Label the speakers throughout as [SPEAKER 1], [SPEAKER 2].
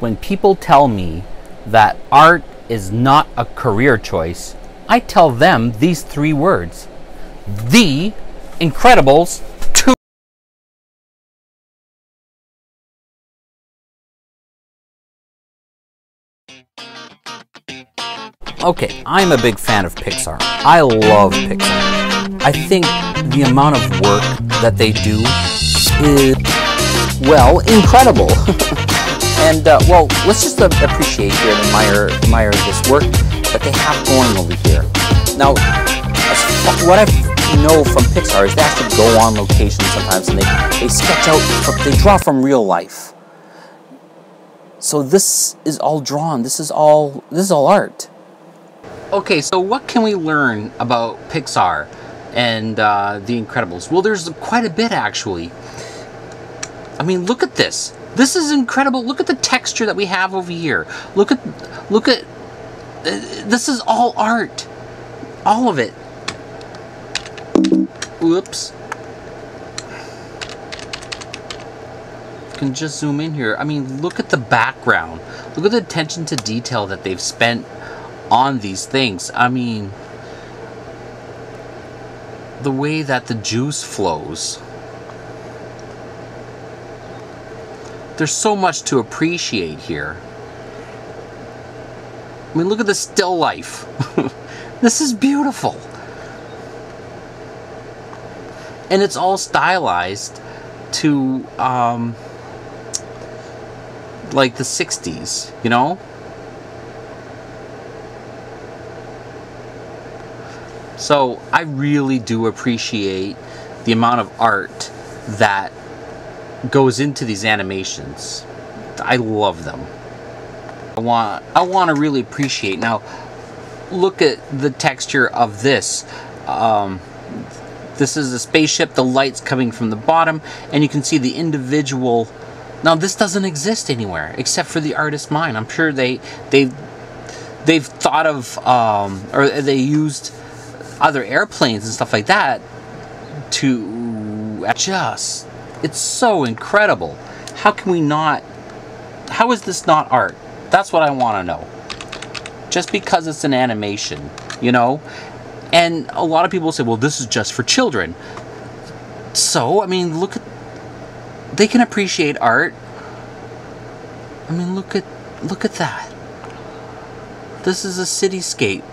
[SPEAKER 1] when people tell me that art is not a career choice, I tell them these 3 words. The Incredibles 2. Okay, I'm a big fan of Pixar. I love Pixar. I think the amount of work that they do is, well, incredible. And, well, let's just appreciate here and admire this work that they have going over here. Now, what I know from Pixar is they actually go on location sometimes and they sketch out, they draw from real life. So this is all drawn. This is all art. Okay, so what can we learn about Pixar and The Incredibles? Well, there's quite a bit, actually. I mean, look at this. This is incredible. Look at the texture that we have over here. Look at, this is all art. All of it. Whoops. You can just zoom in here. I mean, look at the background. Look at the attention to detail that they've spent on these things. I mean, the way that the juice flows. There's so much to appreciate here. I mean, look at the still life. This is beautiful. And it's all stylized to like the 60s, you know? So I really do appreciate the amount of art that goes into these animations. I love them. I want to really appreciate. Now, look at the texture of this. This is a spaceship. The light's coming from the bottom, and you can see the individual. Now, this doesn't exist anywhere except for the artist's mind. I'm sure they've thought of or they used other airplanes and stuff like that to just. It's so incredible. How can we not? How is this not art? That's what I want to know. Just because it's an animation, you know? And a lot of people say, well, this is just for children. So, I mean, look at... They can appreciate art. I mean, look at that. This is a cityscape.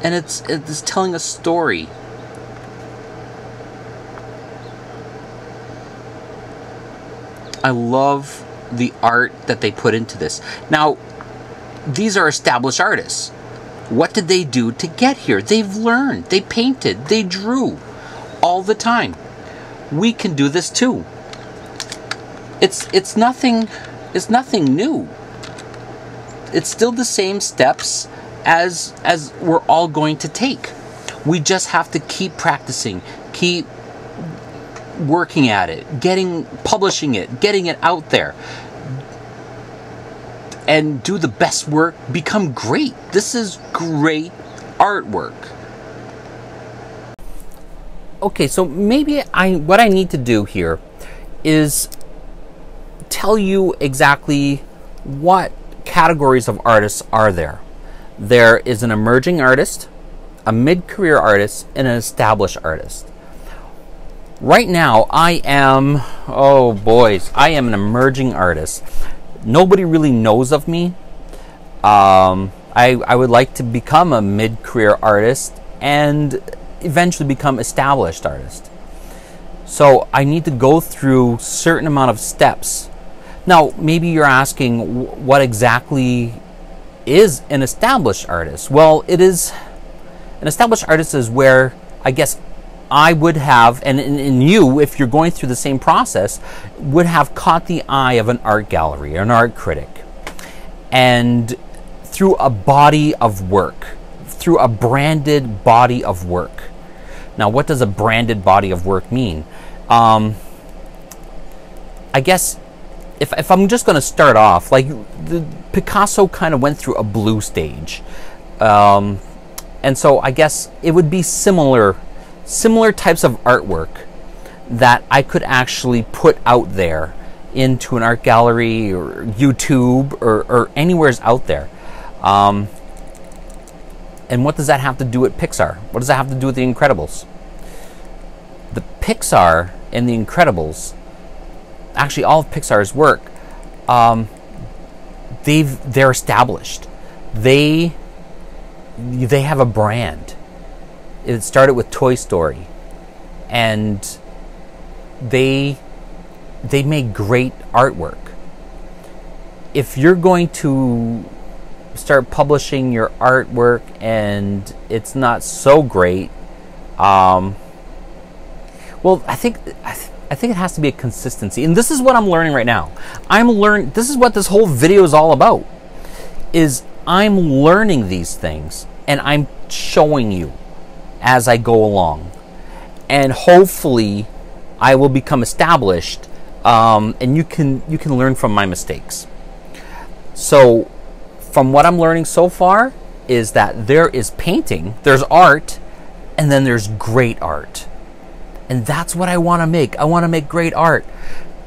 [SPEAKER 1] And it's telling a story. I love the art that they put into this. Now, these are established artists. What did they do to get here? They've learned. They painted. They drew all the time. We can do this too. It's nothing new. It's still the same steps as we're all going to take. We just have to keep practicing, keep working at it, publishing it, getting it out there, and do the best work, become great. This is great artwork. Okay, so maybe what I need to do here is tell you exactly what categories of artists are there. There is an emerging artist, a mid-career artist, and an established artist. Right now, I am, oh boys, I am an emerging artist. Nobody really knows of me. I would like to become a mid-career artist and eventually become established artist. So I need to go through certain amount of steps. Now, maybe you're asking what exactly is an established artist? Well, it is, an established artist is where, I guess, I would have, and you, if you're going through the same process, would have caught the eye of an art gallery, an art critic. And through a body of work, through a branded body of work. Now, what does a branded body of work mean? I guess, if I'm just going to start off, like Picasso kind of went through a blue stage. And so I guess it would be similar types of artwork that I could actually put out there into an art gallery or YouTube or anywhere's out there. And what does that have to do with Pixar? What does that have to do with The Incredibles? The Pixar and The Incredibles, actually all of Pixar's work, they're established. They have a brand. It started with Toy Story, and they make great artwork. If you're going to start publishing your artwork and it's not so great, well, I think it has to be a consistency, and this is what I'm learning right now. This is what this whole video is all about. Is I'm learning these things and I'm showing you as I go along, and hopefully I will become established, and you can learn from my mistakes. So from what I'm learning so far is that there is painting, there's art, and then there's great art. And that's what I want to make. I want to make great art.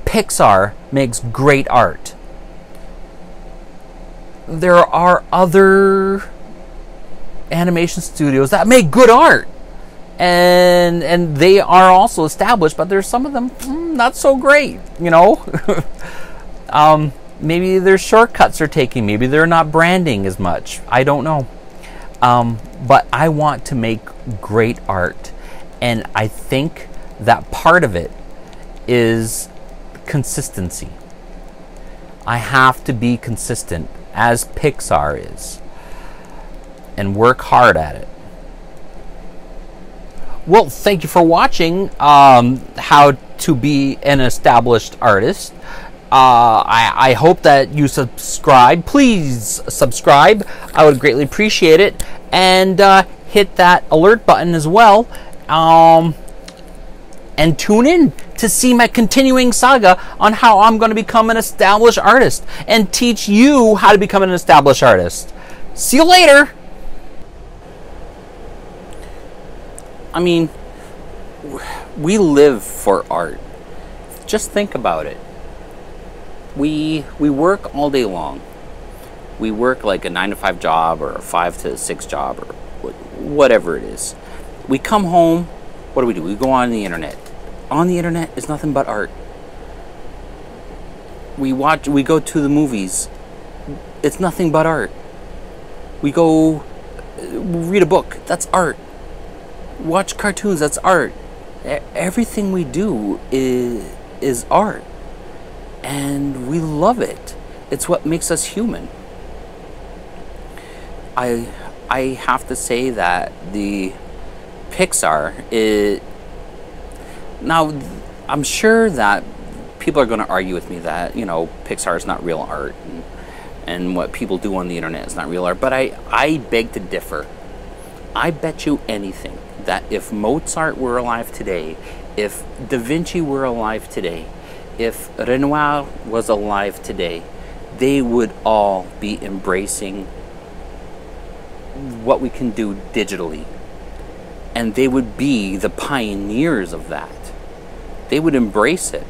[SPEAKER 1] Pixar makes great art. There are other animation studios that make good art. And they are also established, but there's some of them not so great, you know. Maybe their shortcuts are taking. Maybe they're not branding as much. I don't know. But I want to make great art. And I think that part of it is consistency. I have to be consistent, as Pixar is, and work hard at it. Well, thank you for watching how to be an established artist. I hope that you subscribe. Please subscribe. I would greatly appreciate it. And hit that alert button as well. And tune in to see my continuing saga on how I'm going to become an established artist and teach you how to become an established artist. See you later. I mean, we live for art. Just think about it. We work all day long. We work like a 9-to-5 job or a 5-to-6 job or whatever it is. We come home. What do? We go on the internet. On the internet is nothing but art. We go to the movies. It's nothing but art. We go read a book. That's art. Watch cartoons. That's art. Everything we do is art. And we love it. It's what makes us human. I have to say that the Pixar is... Now, I'm sure that people are going to argue with me that, you know, Pixar is not real art, and what people do on the internet is not real art, but I beg to differ. I bet you anything that if Mozart were alive today, if Da Vinci were alive today, if Renoir was alive today, they would all be embracing what we can do digitally. And they would be the pioneers of that. They would embrace it.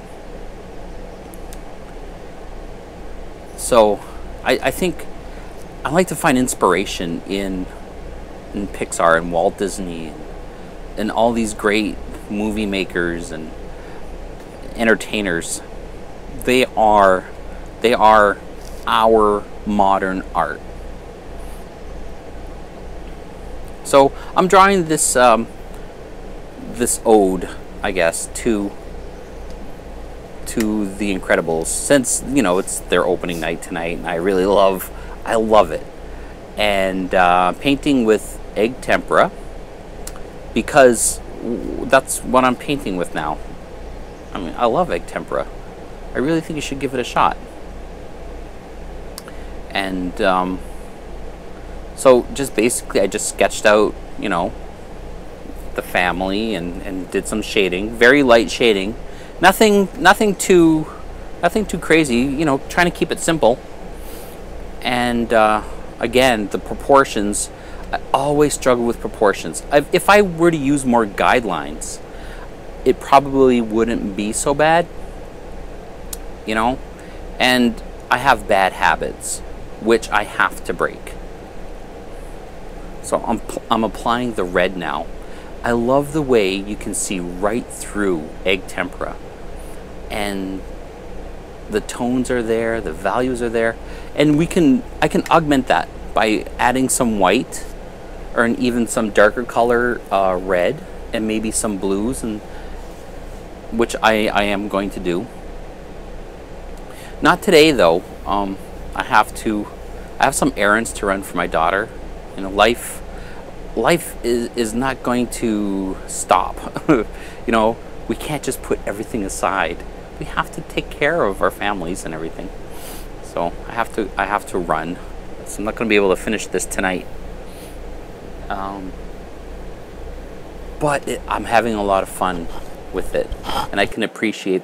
[SPEAKER 1] So I think I like to find inspiration in Pixar and Walt Disney and all these great movie makers and entertainers. They are our modern art. So I'm drawing this this ode, I guess, to The Incredibles, since, you know, it's their opening night tonight, and I love it. And painting with egg tempera, because that's what I'm painting with now. I mean, I love egg tempera. I really think you should give it a shot. And so just basically I just sketched out, you know, the family and did some shading, very light shading. Nothing too crazy, you know, trying to keep it simple. And again, the proportions, I always struggle with proportions. If I were to use more guidelines, it probably wouldn't be so bad. you know? And I have bad habits, which I have to break. So I'm applying the red now. I love the way you can see right through egg tempera. And the tones are there, the values are there. And I can augment that by adding some white or even some darker color red and maybe some blues, and which I am going to do. Not today though. I have some errands to run for my daughter. You know, life is not going to stop. You know, we can't just put everything aside. We have to take care of our families and everything. So I have to run. So I'm not going to be able to finish this tonight. But I'm having a lot of fun with it, and I can appreciate